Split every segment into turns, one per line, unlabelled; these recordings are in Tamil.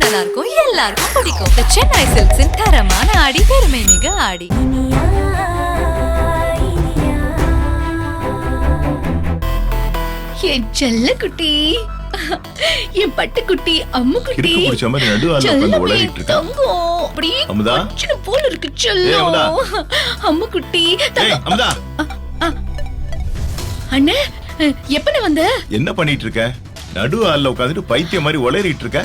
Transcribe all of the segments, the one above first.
நல்லா இருக்கும், எல்லாருக்கும் பிடிக்கும். The Chennai Silks தரமான ஆடி, பெருமை மிக ஆடி.
என் செல்ல குட்டி, என் பட்டு குட்டி, அம்மு குட்டி, போல இருக்கு செல்லம். அம்மு குட்டி, அண்ணே எப்ப வந்த?
என்ன பண்ணிட்டு இருக்க? நடு ஆள்ல உட்காந்துட்டு பைத்தியம் மாதிரி உளறிட்டு இருக்க.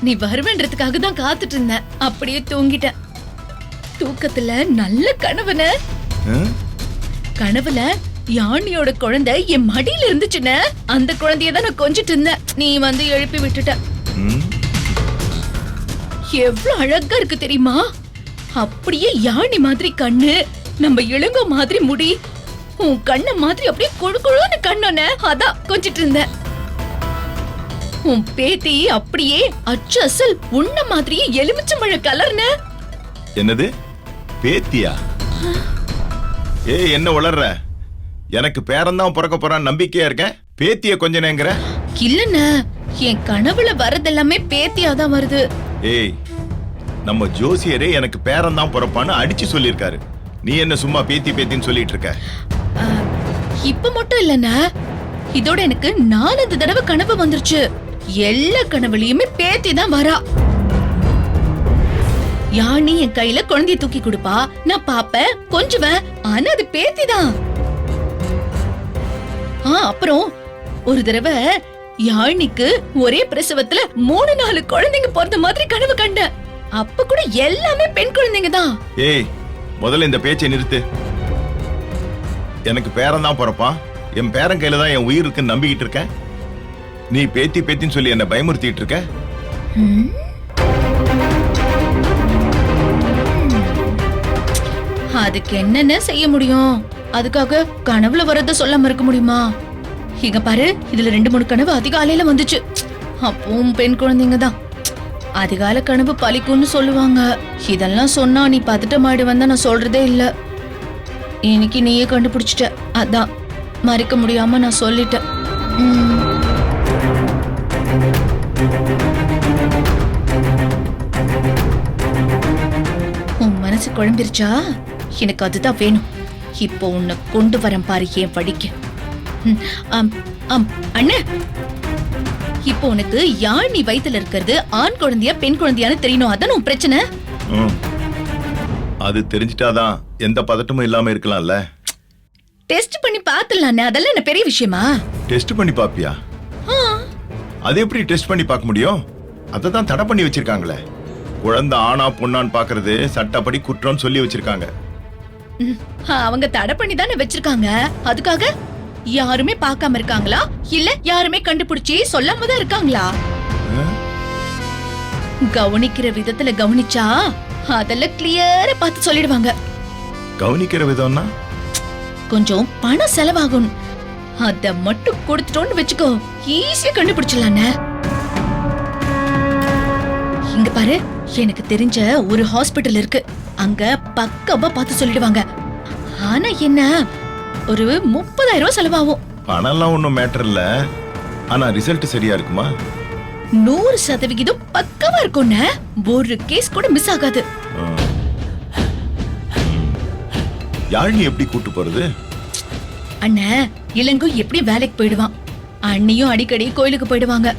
நீ வருவேன்றதுக்காக தான் காத்துட்டு இருந்தேன். அப்படியே தூங்கிட்டேன். தூக்கத்துல நல்ல கனவுன. கனவுல யானியோட குழந்தை என் மடியில இருந்துச்சுன்னு, அந்த குழந்தைய தான் நான் கொஞ்சிட்டு இருந்தேன். நீ வந்து எழுப்பி விட்டுட்ட. எவ்வளவு அழகா இருக்கு தெரியுமா? அப்படியே யானி மாதிரி கண்ணு, நம்ம இளங்கோ மாதிரி முடி, உன் கண்ண மாதிரி அப்படியே கொழு கொழுன்னு கண்ணோன, அதான் கொஞ்சிட்டு இருந்தேன். உன் பேத்தி அப்படியே அச்சு அசல் உன்ன மாதிரியே எலுமிச்சம்பழ கலர்ன.
என்னது பேத்தியா? என்ன உளர்ற? எனக்கு பேரன் பிறக்க போறான் நம்பிக்கையா இருக்கேன். பேத்திய கொஞ்ச நேங்கிற?
இல்லண்ணா, என் கனவுல வரதெல்லாமே பேத்தியா தான் வருது.
ஏய், நம்ம ஜோசியரே எனக்கு பேரன் தான் பிறப்பான்னு அடிச்சு சொல்லிருக்காரு. நீ என்ன சும்மா பேத்தி பேத்தின்னு சொல்லிட்டு இருக்க?
இப்ப மட்டும் இல்லண்ணா, இதோட எனக்கு 4 தடவை கனவு வந்துருச்சு. எல்லா கனவுலயுமே பேத்தி தான் வரா. யானி என் கையில குழந்தைய தூக்கி கொடுப்பா, நான் பாப்பேன், கொஞ்சுவேன். ஆனா அது பேத்தி தான். அப்புறம் ஒரு தடவை யானிக்கு ஒரே பிரசவத்துல 3-4 குழந்தைங்க பிறந்த மாதிரி கனவு கண்டேன். அப்ப கூட எல்லாமே பெண் குழந்தைங்க தான்.
ஏய், முதல்ல இந்த பேச்சை நிறுத்து. எனக்கு பேரன் தான் பிறப்பான், என் பேரன் கையில தான் என் உயிர் இருக்குன்னு நம்பிக்கிட்டு இருக்கேன். நீ பேத்தி பேத்தின்னு சொல்லி என்ன பயமுறுத்திட்டு இருக்க.
அதுக்கு என்னென்ன செய்ய முடியும்? அதுக்காக கனவுல வரத சொல்லாம இருக்க முடியுமா? இங்க பாரு, இதுல 2-3 கனவு அதிகாலையில வந்துச்சு. அப்பவும் பெண் குழந்தைங்க தான். அதிகால கனவு பலிக்கும்னு சொல்லுவாங்க. இதெல்லாம் சொன்னா நீ பதட்டமாடி வந்தா நான் சொல்றதே இல்ல. இன்னைக்கு நீயே கண்டுபிடிச்சிட்ட, அதான் மறைக்க முடியாம நான் சொல்லிட்டேன். உன் மனசு குழம்பிருச்சா? எனக்கு அதுதான் வேணும். இப்போ உன்னை கொண்டு வரேன் பாரு என் வழிக்கு. அண்ணே, இப்போ உனக்கு யானி வயித்துல இருக்கிறது ஆண் குழந்தையா பெண் குழந்தையான்னு தெரியணும். அதான் உன் பிரச்சனை.
அது தெரிஞ்சிட்டாதான் எந்த பதட்டமும் இல்லாம இருக்கலாம்ல.
டெஸ்ட் பண்ணி பாத்துடலாம். அதெல்லாம் என்ன பெரிய விஷயமா?
டெஸ்ட் பண்ணி பாப்பியா? அது எப்படி டெஸ்ட் பண்ணி பார்க்க முடியும்? அததான் தடை பண்ணி வச்சிருக்காங்களே. குழந்தை ஆணா பொண்ணான்னு பாக்குறது சட்டப்படி குற்றம்னு சொல்லி வச்சிருக்காங்க.
அவங்க தடை பண்ணி தானே வச்சிருக்காங்க. அதுக்காக யாருமே பார்க்காம இருக்காங்களா? இல்ல யாருமே கண்டுபிடிச்சி சொல்லாம தான் இருக்காங்களா? கவனிக்கிற விதத்துல கவனிச்சா அதெல்லாம் கிளியரா பார்த்து சொல்லிடுவாங்க.
கவனிக்கிற விதம்னா
கொஞ்சம் பணம் செலவாகும். அத மட்டும் கொடுத்துட்டோன்னு வெச்சுக்கோ, ஈஸியா கண்டுபிடிச்சிடலானே. இங்க பாரு, எனக்கு தெரிஞ்ச ஒரு ஹாஸ்பிடல் இருக்கு. அங்க பக்காவா பார்த்து சொல்லிடுவாங்க. ஆனா என்ன, ஒரு 30,000 ரூபாய் செலவாகும்.
பணம்லாம் ஒண்ணும் மேட்டர் இல்ல. ஆனா ரிசல்ட் சரியா இருக்குமா?
100% பக்காவா இருக்கும்னே. ஒரு கேஸ் கூட மிஸ் ஆகாது.
யாழினி எப்படி கூட்டு போறது?
அண்ணா, இளங்கோ எப்படி வேலைக்கு போயிடுவான். அண்ணியும் அடிக்கடி கோயிலுக்கு போயிடுவாங்க.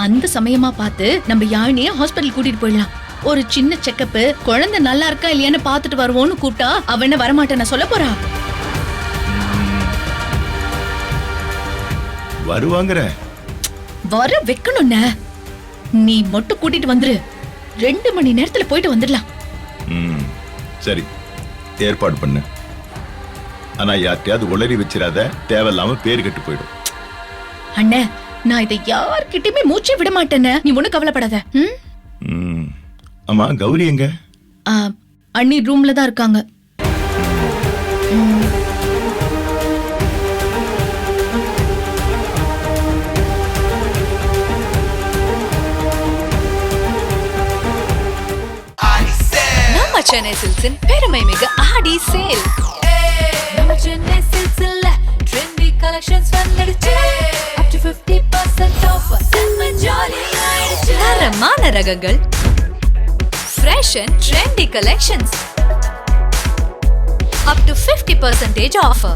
அந்த சமயமா பார்த்து நம்ம யாழினிய ஹாஸ்பிடல் கூட்டிட்டு போயிடலாம். ஒரு சின்ன செக்கப், குழந்தை நல்லா இருக்கா இல்லையான்னு பாத்துட்டு வருவோம்னு கூப்பிட்டா அவ என்ன வரமாட்டேன்னு சொல்ல போறா?
வருவாங்கற
வர வைக்கணும்னே. நீ மட்டும் கூட்டிட்டு வந்துரு. 2 மணி நேரத்துல போயிட்டு வந்துடலாம்.
சரி, ஏற்பாடு பண்ணு. ஆனா யார்கிட்டயாவது உளறி வச்சிடாத. தேவையில்லாம பேரு கெட்டு போயிடும்.
அண்ணே, நான் இதை யார்கிட்டயுமே மூச்சே விட மாட்டேன்னு. நீ ஒண்ணு கவலைப்படாத.
ஆமா, கௌரி எங்க?
அண்ணி ரூம்ல தான் இருக்காங்க.
நம்ம சென்னை சில்க்ஸின் பெருமை மிக ஆடி சேல். நம்ம சென்னை சில்க்ஸ்ல ட்ரெண்டி கலெக்ஷன்ஸ் வந்துடுச்சு. up to 50% off. செம்ம ஜாலி ஆயிடுச்சு. தரமான ரகங்கள், fresh and trendy collections, up to 50% offer.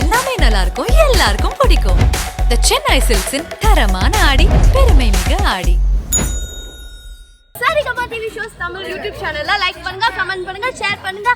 எல்லாமே நல்லா இருக்கும், எல்லாருக்கும் பிடிக்கும். The Chennai Silks-இன் தரமான ஆடி, பெருமை மிக ஆடி.
Saregama TV shows Tamil YouTube சேனல்ல லைக் பண்ணுங்க, கமெண்ட் பண்ணுங்க, ஷேர் பண்ணுங்க.